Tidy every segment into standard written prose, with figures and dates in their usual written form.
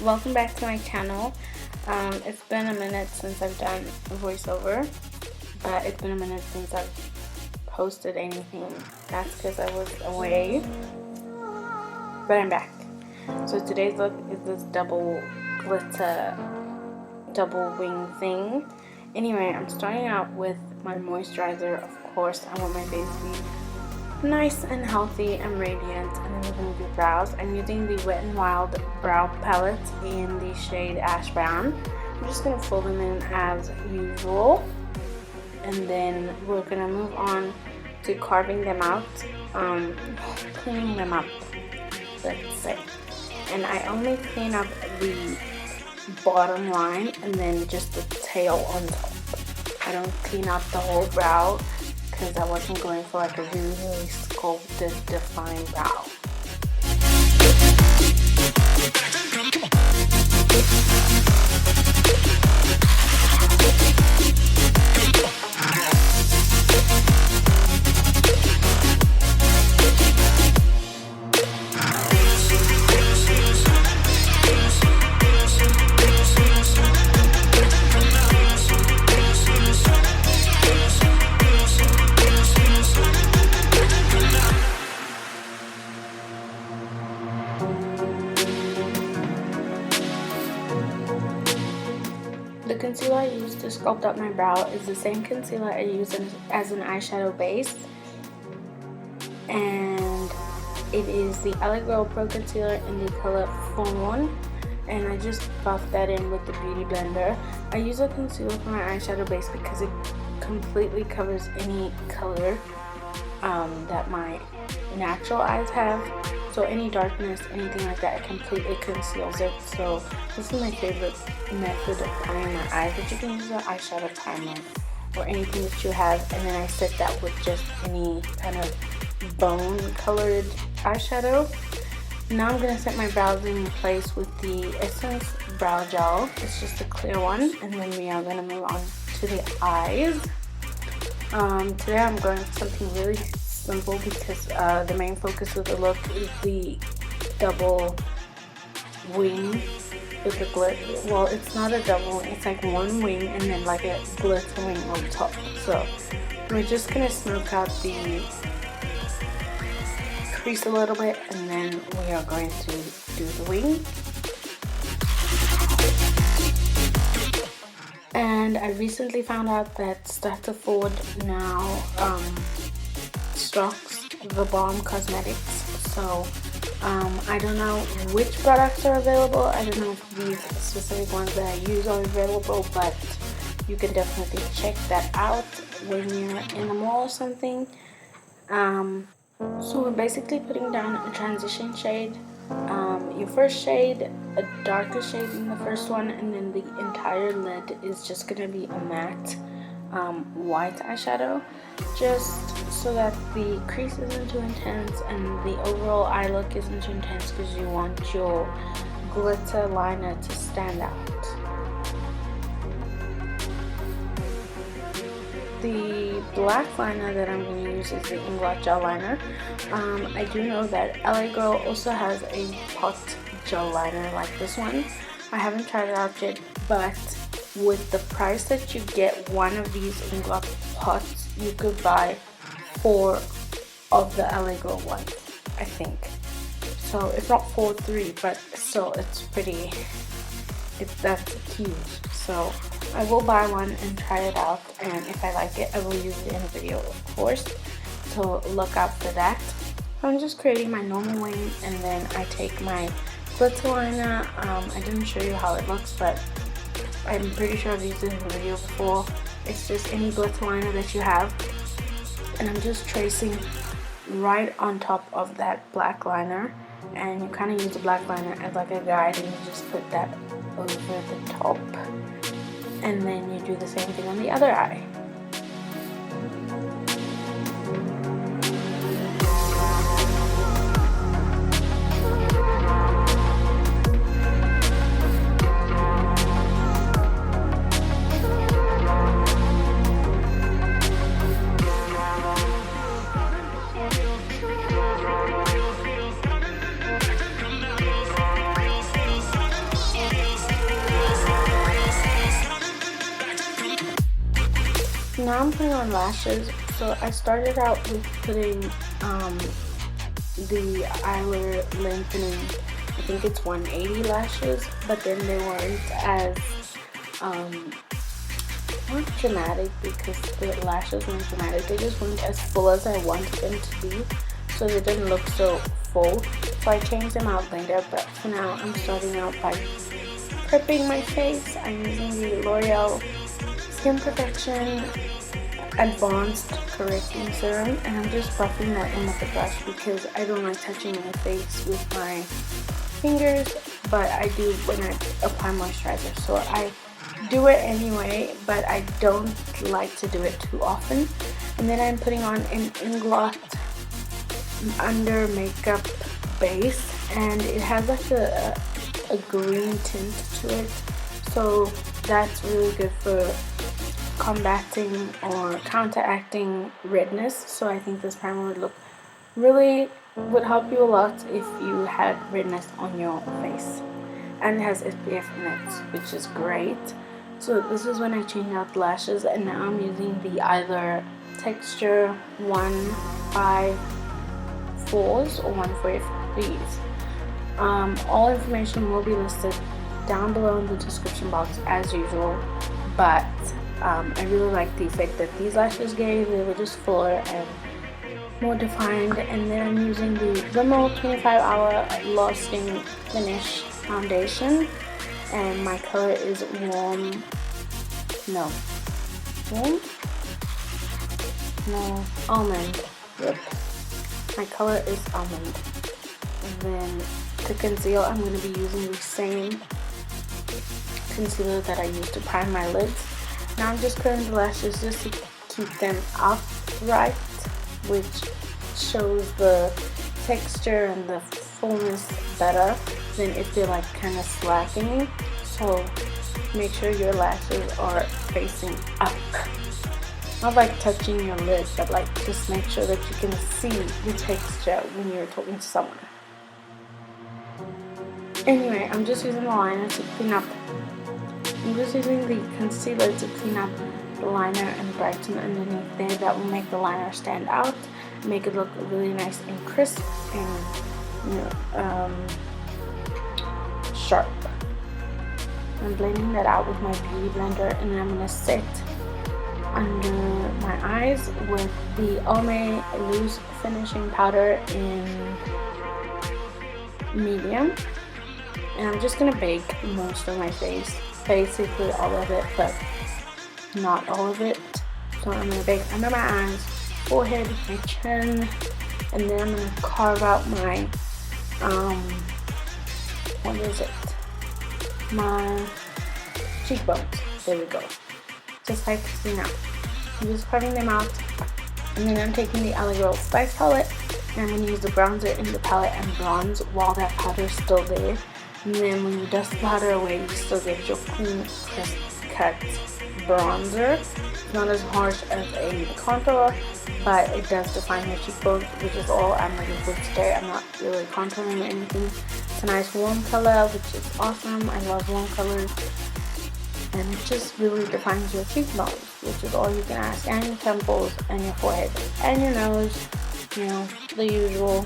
welcome back to my channel. It's been a minute since I've done a voiceover, but it's been a minute since I've posted anything. That's because I was away, but I'm back. So today's look is this double glitter double wing thing. Anyway, I'm starting out with my moisturizer. Of course, I want my face to be nice and healthy and radiant, and then we're going to do brows. I'm using the Wet n Wild brow palette in the shade Ash Brown. I'm just going to fill them in as usual, and then we're going to move on to carving them out, cleaning them up, let's say. And I only clean up the bottom line and then just the tail on top. I don't clean out the whole brow because I wasn't going for like a really sculpted, defined brow. The concealer I used to sculpt up my brow is the same concealer I use as an eyeshadow base, and it is the Eyelure Pro Concealer in the color Fawn, and I just buffed that in with the Beauty Blender. I use a concealer for my eyeshadow base because it completely covers any color that my natural eyes have. So any darkness, anything like that, it completely conceals it. So this is my favorite method of priming my eyes, but you can use an eyeshadow primer or anything that you have, and then I set that with just any kind of bone colored eyeshadow. Now I'm going to set my brows in place with the Essence Brow Gel. It's just a clear one, and then we are going to move on to the eyes. Today I'm going with something really simple because the main focus of the look is the double wing with the glitter. Well, it's not a double wing, it's like one wing and then like a glitter wing on top. So we're just gonna smoke out the crease a little bit, and then we are going to do the wing. And I recently found out that Ford now stocks the Balm cosmetics, so I don't know which products are available. I don't know if these specific ones that I use are available, but you can definitely check that out when you're in a mall or something. So we're basically putting down a transition shade, your first shade, a darker shade in the first one, and then the entire lid is just gonna be a matte white eyeshadow, just so that the crease isn't too intense and the overall eye look isn't too intense, because you want your glitter liner to stand out. The black liner that I'm going to use is the Inglot Gel liner. I do know that LA Girl also has a pot gel liner like this one. I haven't tried it out yet, but with the price that you get one of these Inglot pots, you could buy 4 of the LA Girl ones, I think. So it's not 4, 3, but still that's huge. So I will buy one and try it out, and if I like it, I will use it in a video, of course. So look out for that. I'm just creating my normal wing, and then I take my glitter liner. I didn't show you how it looks, but I'm pretty sure I've used it in a video before. It's just any glitter liner that you have, and I'm just tracing right on top of that black liner, and you kind of use the black liner as like a guide, and you just put that over the top, and then you do the same thing on the other eye. now I'm putting on lashes. So I started out with putting the Eyelure lengthening, I think it's 180 lashes, but then they weren't as not dramatic, because the lashes weren't dramatic, they just weren't as full as I wanted them to be, so they didn't look so full. So I changed them out later, but for now I'm starting out by prepping my face. I'm using the Loreal Skin Perfection Advanced Correcting Serum, and I'm just buffing that in with the brush because I don't like touching my face with my fingers, but I do when I apply moisturizer, so I do it anyway, but I don't like to do it too often. And then I'm putting on an Inglot Under makeup base, and it has like a green tint to it, so that's really good for combating or counteracting redness. So I think this primer would help you a lot if you had redness on your face, and it has SPF in it, which is great. So this is when I changed out the lashes, and now I'm using the Eyelure Texture 154s or 143s. All information will be listed down below in the description box as usual, but I really like the effect that these lashes gave. They were just fuller and more defined. And then I'm using the Rimmel 25-hour lasting finish foundation, and my color is almond. Yep, my color is almond. And then to conceal, I'm going to be using the same concealer that I used to prime my lids. Now I'm just curling the lashes just to keep them upright, which shows the texture and the fullness better than if they're like kind of slackening. So make sure your lashes are facing up, not like touching your lid, but like just make sure that you can see the texture when you're talking to someone. Anyway, I'm just using the liner to clean up. I'm just using the concealer to clean up the liner and brighten underneath there. That will make the liner stand out, make it look really nice and crisp and sharp. I'm blending that out with my beauty blender, and then I'm going to set under my eyes with the Almay loose finishing powder in medium, and I'm just going to bake most of my face, basically all of it, but not all of it. So I'm going to bake under my eyes, forehead, my chin, and then I'm going to carve out my my cheekbones. There we go, just like you know. I'm just carving them out, and then I'm taking the Almay Spice palette, and I'm going to use the bronzer in the palette and bronze while that powder is still there. And then when you dust the powder away, you still get your clean, crisp cut bronzer. It's not as harsh as a contour, but it does define your cheekbones, which is all I'm looking for today. I'm not really contouring or anything. It's a nice warm color, which is awesome. I love warm colors, and it just really defines your cheekbones, which is all you can ask, and your temples, and your forehead, and your nose, you know, the usual.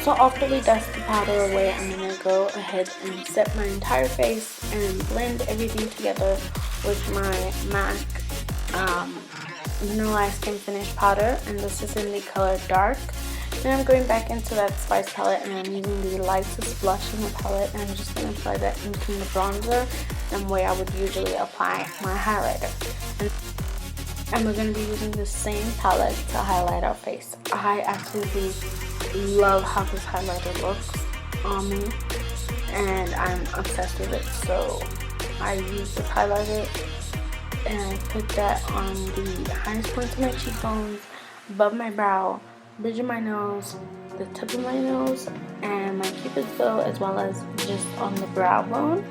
So after we dust the powder away, I'm going to go ahead and set my entire face and blend everything together with my MAC Mineralise Skin Finish Powder, and this is in the color Dark. Then I'm going back into that Spice palette, and I'm using the lightest blush in the palette, and I'm just going to apply that into the bronzer and where I would usually apply my highlighter. And we're going to be using the same palette to highlight our face. I absolutely love how this highlighter looks on me. and I'm obsessed with it. So I use this highlighter and I put that on the highest points of my cheekbones, above my brow, bridge of my nose, the tip of my nose, and my cupid's bow, as well as just on the brow bone,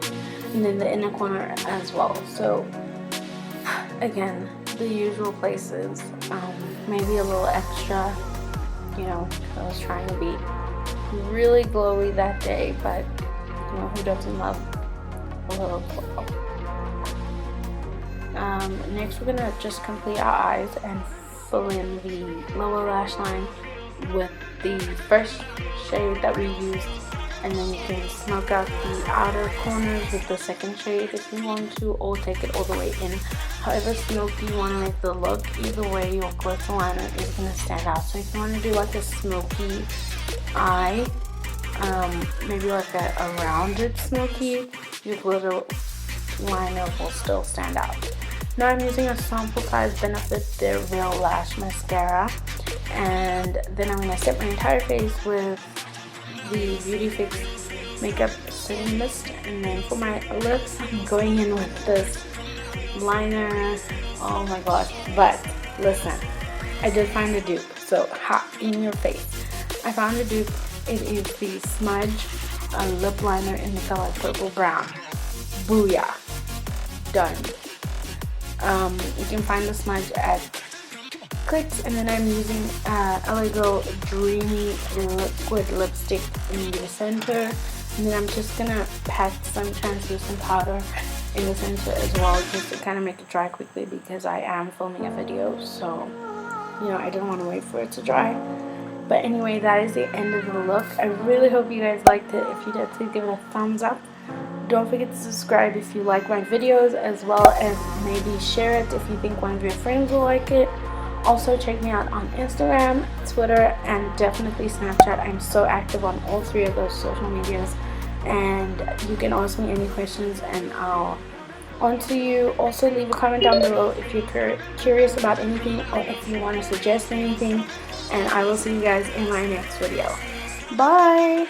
and then the inner corner as well. So again, the usual places, maybe a little extra, you know, I was trying to be really glowy that day, but you know, who doesn't love a little glow? Next we're gonna just complete our eyes and fill in the lower lash line with the first shade that we used, and then you can smoke out the outer corners with the second shade if you want to, or take it all the way in. However smoky you want to make the look, either way your glitter liner is going to stand out. So if you want to do like a smoky eye, maybe like a rounded smoky, your glitter liner will still stand out. Now I'm using a sample size Benefit the Real Lash Mascara, and then I'm going to set my entire face with the Beauty Fix Makeup Setting Mist. And then for my lips, I'm going in with this liner. Oh my gosh, but listen, I did find a dupe, so hot in your face. I found a dupe. It is the Smudge lip liner in the color Purple Brown. Booyah. Done. You can find the Smudge at Clicks, and then I'm using LA Girl Dreamy Liquid Lipstick in the center, and then I'm just gonna pat some translucent powder in the center as well, just to kind of make it dry quickly, because I am filming a video, so you know, I didn't want to wait for it to dry. But anyway, that is the end of the look. I really hope you guys liked it. If you did, please give it a thumbs up. Don't forget to subscribe if you like my videos, as well as maybe share it if you think one of your friends will like it. Also check me out on Instagram, Twitter, and definitely Snapchat. I'm so active on all three of those social medias, and you can ask me any questions and I'll answer you. Also leave a comment down below if you're curious about anything, or if you want to suggest anything, and I will see you guys in my next video. Bye!